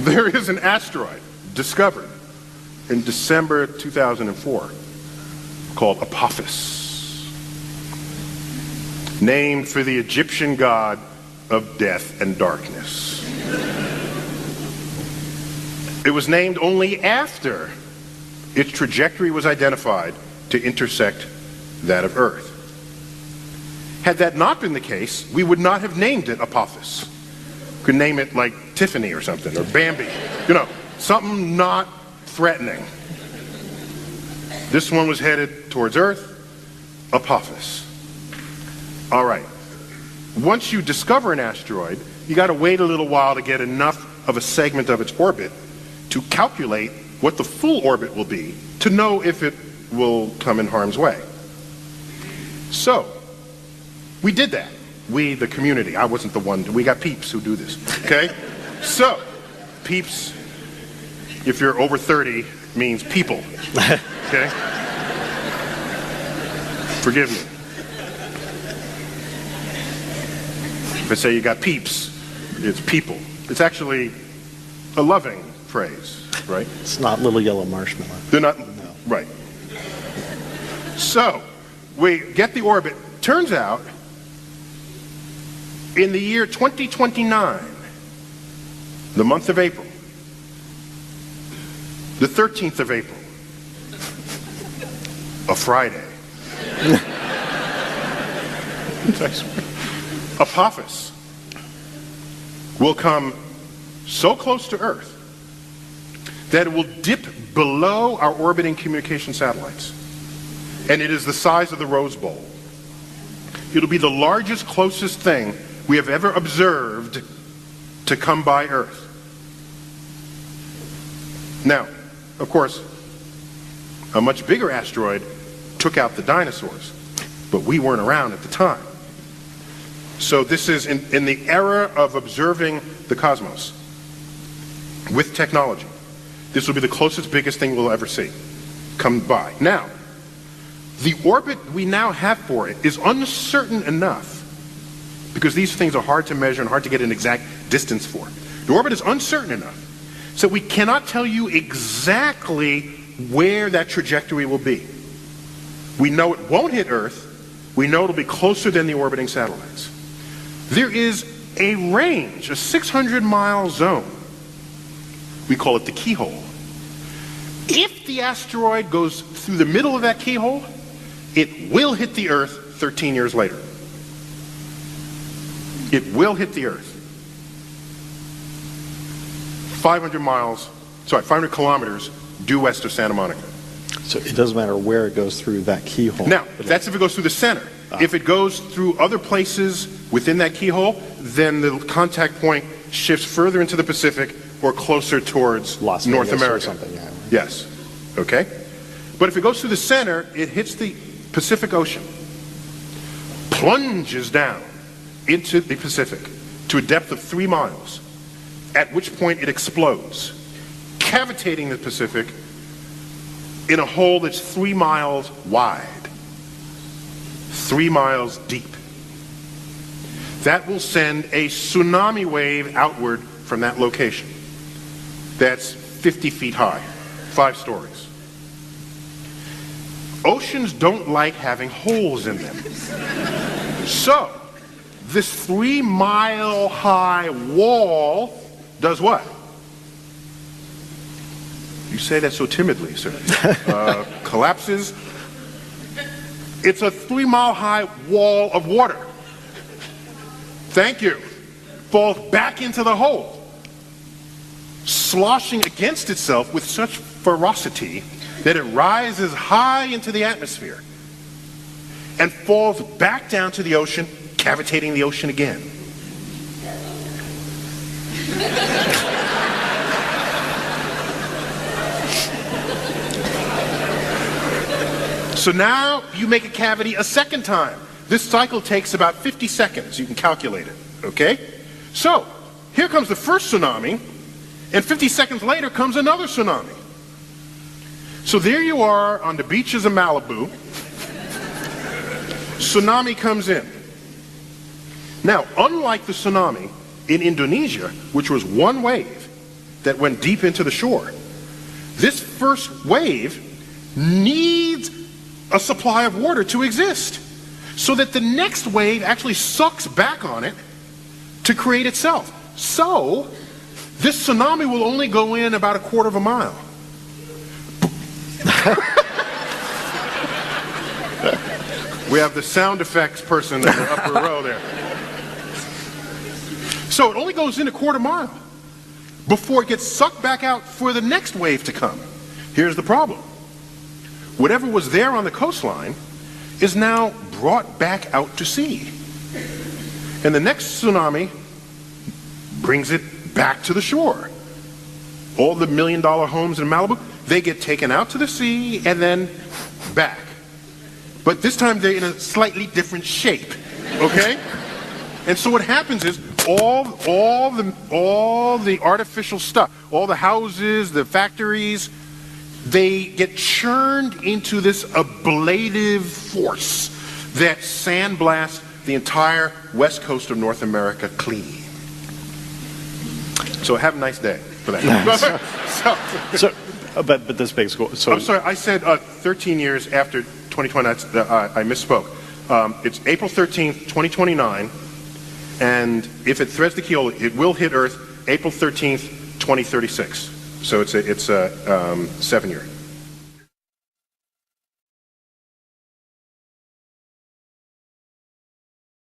There is an asteroid discovered in December 2004 called Apophis, named for the Egyptian god of death and darkness. It was named only after its trajectory was identified to intersect that of Earth. Had that not been the case, we would not have named it Apophis. We could name it like Tiffany or something, or Bambi, something not threatening. This one was headed towards Earth, Apophis. All right. Once you discover an asteroid, you got to wait a little while to get enough of a segment of its orbit to calculate what the full orbit will be to know if it will come in harm's way. So, we did that. We, the community. I wasn't the one. We got peeps who do this. Okay? So, peeps, if you're over 30, means people. Okay? Forgive me. If I say you got peeps, it's people. It's actually a loving phrase, right? It's not little yellow marshmallow. They're not, no. Right. So, we get the orbit. Turns out, in the year 2029, the month of April, the 13th of April, a Friday, Apophis will come so close to Earth that it will dip below our orbiting communication satellites. And it is the size of the Rose Bowl. It'll be the largest, closest thing we have ever observed to come by Earth. Now, of course, a much bigger asteroid took out the dinosaurs, but we weren't around at the time. So this is in the era of observing the cosmos with technology. This will be the closest, biggest thing we'll ever see come by. Now, the orbit we now have for it is uncertain enough, because these things are hard to measure and hard to get an exact distance for. The orbit is uncertain enough, so we cannot tell you exactly where that trajectory will be. We know it won't hit Earth. We know it'll be closer than the orbiting satellites. There is a range, a 600-mile zone. We call it the keyhole. If the asteroid goes through the middle of that keyhole, it will hit the Earth 13 years later. It will hit the Earth. 500 kilometers due west of Santa Monica. So it doesn't matter where it goes through that keyhole. Now, that's if it goes through the center. If it goes through other places within that keyhole, then the contact point shifts further into the Pacific or closer towards Las North Vegas America. Or something, yeah. Yes. Okay? But if it goes through the center, it hits the Pacific Ocean, plunges down into the Pacific to a depth of 3 miles, at which point it explodes, cavitating the Pacific in a hole that's 3 miles wide, 3 miles deep. That will send a tsunami wave outward from that location. That's 50 feet high, 5 stories. Oceans don't like having holes in them. So, this 3 mile high wall does what? You say that so timidly, sir. Collapses. It's a 3 mile high wall of water. Thank you. Falls back into the hole, sloshing against itself with such ferocity that it rises high into the atmosphere and falls back down to the ocean, cavitating the ocean again. So now you make a cavity a second time. This cycle takes about 50 seconds. You can calculate it, okay? So here comes the first tsunami, and 50 seconds later comes another tsunami. So there you are on the beaches of Malibu. Tsunami comes in. Now, unlike the tsunami in Indonesia, which was one wave, that went deep into the shore. This first wave needs a supply of water to exist, so that the next wave actually sucks back on it to create itself. So, this tsunami will only go in about a quarter of a mile. We have the sound effects person in the upper row there. So it only goes in a quarter mile before it gets sucked back out for the next wave to come. Here's the problem. Whatever was there on the coastline is now brought back out to sea. And the next tsunami brings it back to the shore. All the $1 million homes in Malibu, they get taken out to the sea and then back. But this time they're in a slightly different shape, okay? And so what happens is all the artificial stuff, all the houses, the factories, they get churned into this ablative force that sandblasts the entire west coast of North America clean. So have a nice day for that. But this begs so I'm sorry, I said 13 years after 2020. I misspoke. It's April 13th, 2029, and if it threads the keel, it will hit Earth April 13th, 2036. So it's a 7 year.